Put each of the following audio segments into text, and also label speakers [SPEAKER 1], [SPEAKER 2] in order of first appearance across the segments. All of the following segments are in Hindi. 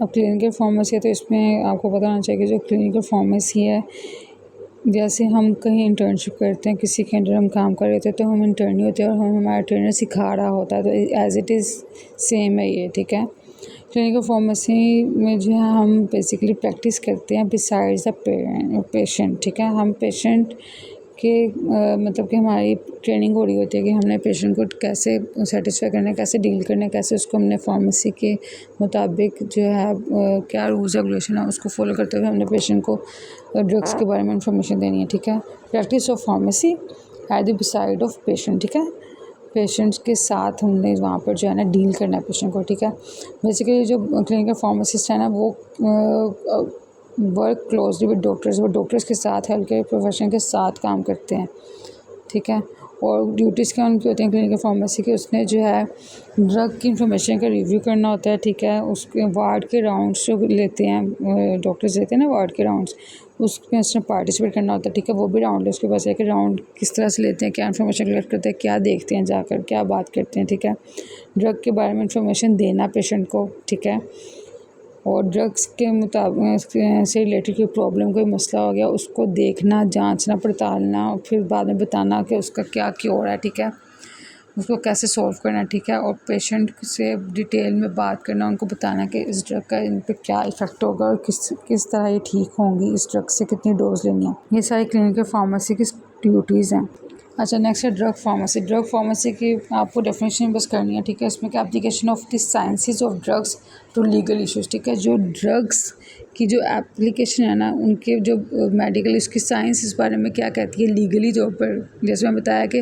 [SPEAKER 1] अब क्लिनिकल फार्मेसी है तो इसमें आपको पता होना चाहिए कि जो क्लिनिकल फार्मेसी है, जैसे हम कहीं इंटर्नशिप करते हैं, किसी के अंडर हम काम कर रहे होते हैं तो हम इंटर्नी होते हैं और हमारा ट्रेनर सिखा रहा होता है, तो एज़ इट इज़ सेम है ये, ठीक है। क्लिनिकल फार्मेसी में जो है हम बेसिकली प्रैक्टिस करते हैं बिसाइड्स द पेशेंट, ठीक है। हम पेशेंट के मतलब कि हमारी ट्रेनिंग हो रही होती है कि हमने पेशेंट को कैसे सेटिस्फाई करना है, कैसे डील करना है, कैसे उसको हमने फार्मेसी के मुताबिक जो है क्या रूल्स रेगुलेशन है उसको फॉलो करते हुए हमने पेशेंट को ड्रग्स के बारे में इंफॉर्मेशन देनी है, ठीक है। Practice of pharmacy at the beside of patient, ठीक है। पेशेंट्स के साथ हमने वहाँ पर जो है ना डील करना है पेशेंट को, ठीक है। बेसिकली जो क्लिनिकल फार्मासिस्ट है ना वो वर्क क्लोजली विद डॉक्टर्स, वो डॉक्टर्स के साथ, हेल्थ केयर प्रोफेशन के साथ काम करते हैं, ठीक है। और ड्यूटीज़ क्या उनकी होती हैं क्लिनिकल फार्मेसी के, उसने जो है ड्रग की इंफॉर्मेशन का रिव्यू करना होता है, ठीक है। उसके वार्ड के राउंड्स जो लेते हैं डॉक्टर्स लेते हैं ना वार्ड के राउंड्स, उसमें उसने पार्टिसिपेट करना होता है, ठीक है। वो भी राउंड है उसके पास है कि राउंड किस तरह से लेते हैं, क्या इन्फॉर्मेशन कलेक्ट करते हैं, क्या देखते हैं जाकर, क्या बात करते हैं, ठीक है। ड्रग के बारे में इंफॉर्मेशन देना पेशेंट को, ठीक है। और ड्रग्स के मुताबिक से रिलेटेड कोई प्रॉब्लम, कोई मसला हो गया उसको देखना, जांचना, पड़तालना और फिर बाद में बताना कि उसका क्या क्योर है, ठीक है। उसको कैसे सॉल्व करना है, ठीक है। और पेशेंट से डिटेल में बात करना, उनको बताना कि इस ड्रग का इन पे क्या इफ़ेक्ट होगा और किस तरह ये ठीक होंगी, इस ड्रग से कितनी डोज लेनी है। ये सारी क्लिनिकल फार्मेसी की ड्यूटीज़ हैं। अच्छा, नेक्स्ट है ड्रग फार्मेसी। ड्रग फार्मेसी की आपको डेफिनेशन बस करनी है, ठीक है। इसमें क्या application of the sciences of drugs to legal issues, ठीक है। जो ड्रग्स की जो एप्लीकेशन है ना, उनके जो मेडिकल इसकी साइंस इस बारे में क्या कहती है लीगली तौर पर, जैसे मैं बताया कि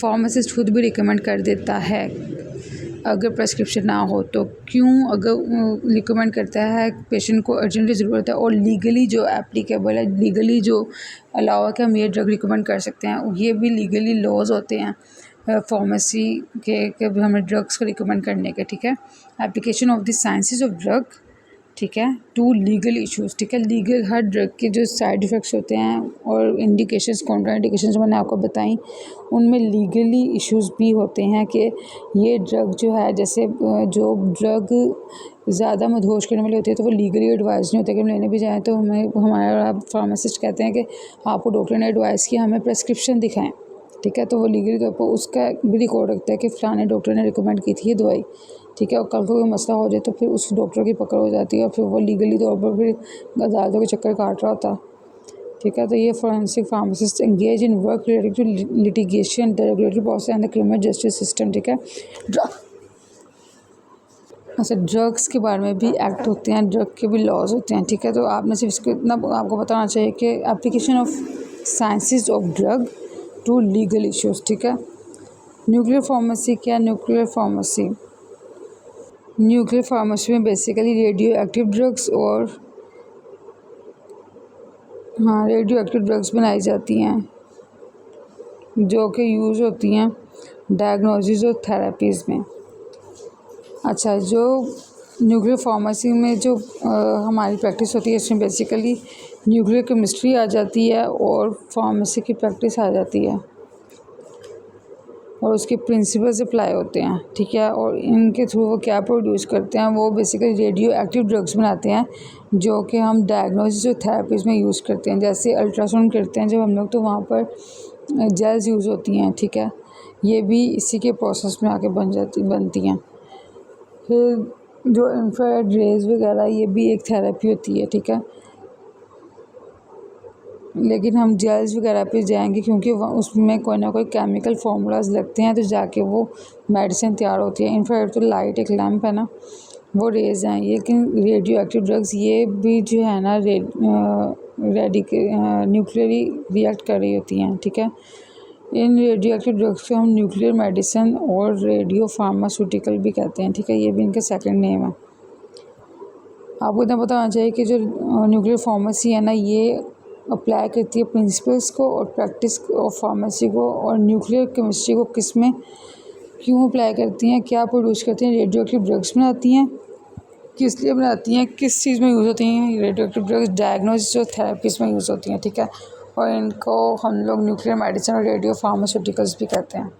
[SPEAKER 1] फार्मासिस्ट खुद भी रिकमेंड कर देता है अगर प्रेस्क्रिप्शन ना हो तो, क्यों अगर रिकमेंड करता है पेशेंट को अर्जेंटली ज़रूरत है और लीगली जो एप्लीकेबल है, लीगली जो अलावा कि हम ये ड्रग रिकमेंड कर सकते हैं, ये भी लीगली लॉज होते हैं फार्मेसी के हमें ड्रग्स को रिकमेंड करने के, ठीक है। Application of the sciences of drug, ठीक है, टू लीगल इश्यूज़, ठीक है। लीगल हर ड्रग के जो साइड इफ़ेक्ट्स होते हैं और इंडिकेशंस, कॉन्ट्रा इंडिकेशंस मैंने आपको बताई, उनमें लीगली इश्यूज़ भी होते हैं कि ये ड्रग जो है, जैसे जो ड्रग ज़्यादा मदहोश करने वाली होती है तो वो लीगली एडवाइस नहीं होता कि हम लेने भी जाएँ तो हमें हमारा फार्मासिस्ट कहते हैं कि आपको डॉक्टर ने एडवाइस किया, हमें प्रेस्क्रिप्शन दिखाएँ, ठीक है। तो वो लीगली तौर पर उसका भी रिकॉर्ड रखता है कि फ़लाने डॉक्टर ने रिकमेंड की थी ये दवाई, ठीक है। और कल को कोई मसला हो जाए तो फिर उस डॉक्टर की पकड़ हो जाती है और फिर वो लीगली तौर पर फिर अदालतों के चक्कर काट रहा होता, ठीक है। तो ये forensic pharmacist engage in work related to litigation, the regulatory process and the criminal justice system, ठीक है। अच्छा, ड्रग्स के बारे में भी एक्ट होते हैं, ड्रग के भी लॉज होते हैं, ठीक है। तो आपने सिर्फ इसको इतना आपको बताना चाहिए कि application of sciences of drug to legal issues, ठीक है। न्यूक्लियर फार्मेसी क्या, न्यूक्लियर फार्मेसी में बेसिकली रेडियो एक्टिव ड्रग्स और रेडियो एक्टिव ड्रग्स बनाई जाती हैं जो कि यूज़ होती हैं डायग्नोसिस और थेरेपीज़ में। अच्छा, जो न्यूक्लियर फार्मेसी में जो हमारी प्रैक्टिस होती है, इसमें बेसिकली न्यूक्लियर केमिस्ट्री आ जाती है और फार्मेसी की प्रैक्टिस आ जाती है और उसके प्रिंसिपल्स अप्लाई होते हैं, ठीक है। और इनके थ्रू वो क्या प्रोड्यूस करते हैं, वो बेसिकली रेडियो एक्टिव ड्रग्स बनाते हैं जो कि हम डायग्नोसिस और थेरेपीज़ में यूज़ करते हैं। जैसे अल्ट्रासाउंड करते हैं जब हम लोग, तो वहाँ पर जेल्स यूज़ होती हैं, ठीक है। ये भी इसी के प्रोसेस में आके बनती हैं। फिर जो इंफ्रारेड रेज वगैरह, ये भी एक थेरेपी होती है, ठीक है। लेकिन हम जेल्स वगैरह पे जाएंगे क्योंकि उसमें कोई ना कोई केमिकल फार्मूलाज लगते हैं तो जाके वो मेडिसिन तैयार होती है। इंफ्रारेड तो लाइट एक लैम्प है ना, वो रेज हैं। लेकिन रेडियो एक्टिव ड्रग्स ये भी जो है ना न्यूक्लियरली रिएक्ट कर रही होती हैं, ठीक है। इन रेडियो एक्टिव ड्रग्स को हम न्यूक्लियर मेडिसिन और रेडियो फार्मास्यूटिकल भी कहते हैं, ठीक है। ये भी इनका सेकंड नेम है। आपको इतना पता होना चाहिए कि जो न्यूक्लियर फार्मेसी है ना, ये अप्लाई करती है प्रिंसिपल्स को और प्रैक्टिस ऑफ फार्मेसी को और न्यूक्लियर केमिस्ट्री को किस में क्यों अप्लाई करती हैं, क्या प्रोड्यूस करती हैं, रेडियो एक्टिव ड्रग्स बनाती हैं, किस लिए बनाती हैं, किस चीज़ में यूज़ होती हैं। रेडियो एक्टिव ड्रग्स डायग्नोसिस और थेरेपीज़ में यूज़ होती हैं, ठीक है। और इनको हम लोग न्यूक्लियर मेडिसिन और रेडियो फार्मास्यूटिकल्स भी कहते हैं।